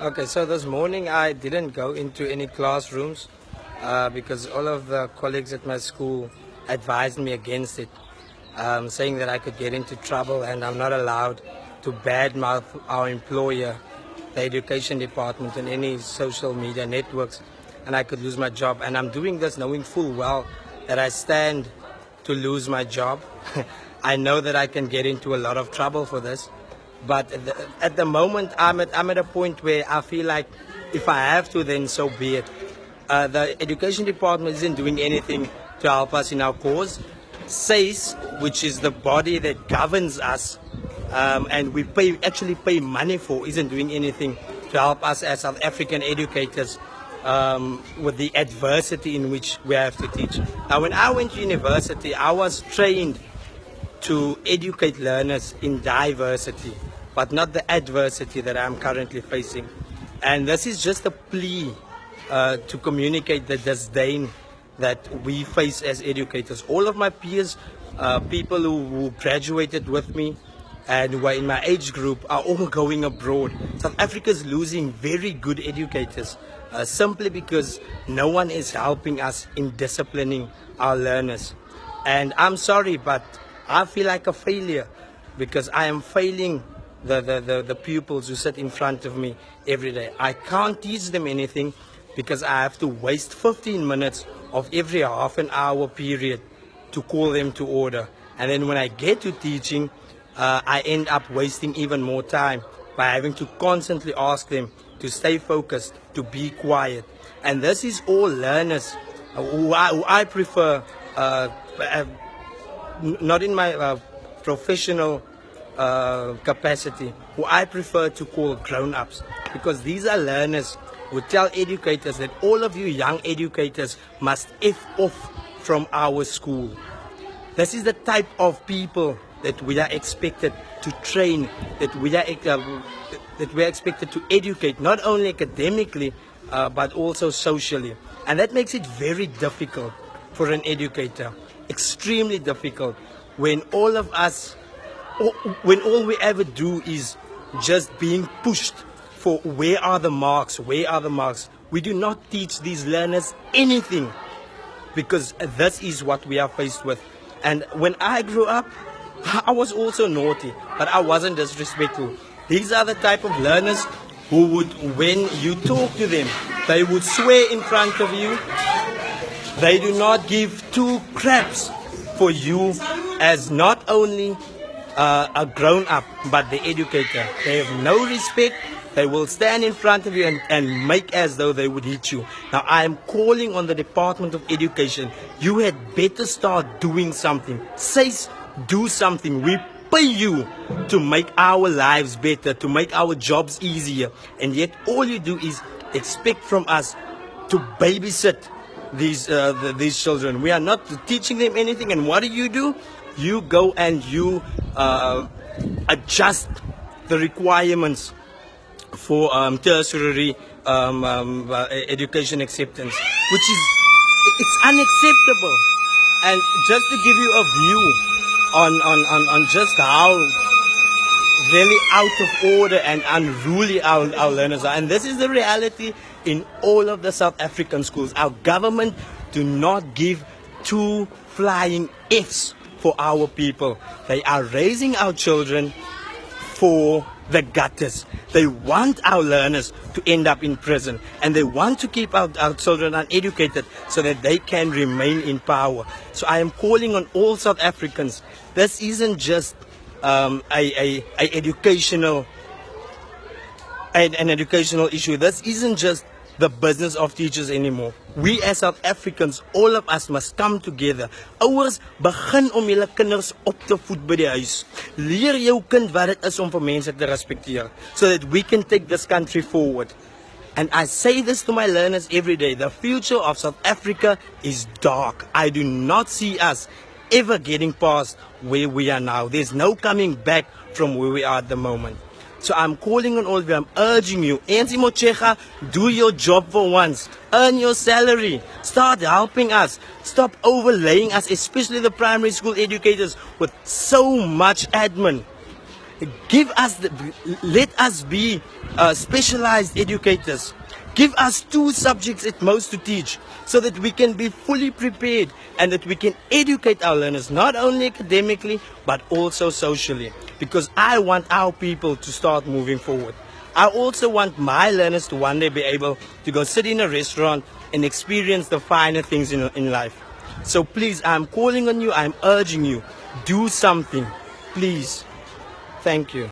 Okay, so this morning I didn't go into any classrooms because all of the colleagues at my school advised me against it, saying that I could get into trouble and I'm not allowed to badmouth our employer, the education department, and any social media networks, and I could lose my job. And I'm doing this knowing full well that I stand to lose my job. I know that I can get into a lot of trouble for this. But at the moment, I'm at a point where I feel like if I have to, then so be it. The education department isn't doing anything to help us in our cause. SACE, which is the body that governs us, and we actually pay money for, isn't doing anything to help us as South African educators with the adversity in which we have to teach. Now, when I went to university, I was trained to educate learners in diversity, but not the adversity that I'm currently facing. And this is just a plea to communicate the disdain that we face as educators. All of my peers, people who graduated with me and who are in my age group, are all going abroad. South Africa is losing very good educators simply because no one is helping us in disciplining our learners. And I'm sorry, but I feel like a failure because I am failing the pupils who sit in front of me every day. I can't teach them anything because I have to waste 15 minutes of every half an hour period to call them to order. And then when I get to teaching, I end up wasting even more time by having to constantly ask them to stay focused, to be quiet. And this is all learners who I prefer, not in my professional capacity, who I prefer to call grown-ups, because these are learners who tell educators that all of you young educators must F off from our school. This is the type of people that we are expected to train, that we are expected to educate, not only academically, but also socially. And that makes it very difficult for an educator, extremely difficult, when all of us, when all we ever do is just being pushed for where are the marks, where are the marks. We do not teach these learners anything because this is what we are faced with. And when I grew up, I was also naughty, but I wasn't disrespectful. These are the type of learners who would, when you talk to them, they would swear in front of you. They do not give two craps for you as not only a grown-up, but the educator. They have no respect. They will stand in front of you and make as though they would hit you. Now, I am calling on the Department of Education. You had better start doing something. Say, do something. We pay you to make our lives better, to make our jobs easier. And yet all you do is expect from us to babysit these children. We are not teaching them anything. And what do? You go and you adjust the requirements for tertiary education acceptance, which is, it's unacceptable. And just to give you a view on just how really out of order and unruly our learners are, and this is the reality in all of the South African schools. Our government do not give two flying Fs for our people. They are raising our children for the gutters. They want our learners to end up in prison, and they want to keep our children uneducated so that they can remain in power. So I am calling on all South Africans. This isn't just an educational issue. This isn't just the business of teachers anymore. We as South Africans, all of us must come together. Ouers, begin om julle kinders op te voed by die huis. Leer jou kind wat dit is om vir mense te respekteer, so that we can take this country forward. And I say this to my learners every day. The future of South Africa is dark. I do not see us ever getting past where we are now. There's no coming back from where we are at the moment. So I'm calling on all of you, I'm urging you, ANC Motshega, do your job for once. Earn your salary. Start helping us. Stop overlaying us, especially the primary school educators, with so much admin. Let us be specialized educators. Give us 2 subjects at most to teach so that we can be fully prepared and that we can educate our learners, not only academically, but also socially. Because I want our people to start moving forward. I also want my learners to one day be able to go sit in a restaurant and experience the finer things in life. So please, I'm calling on you, I'm urging you, do something. Please. Thank you.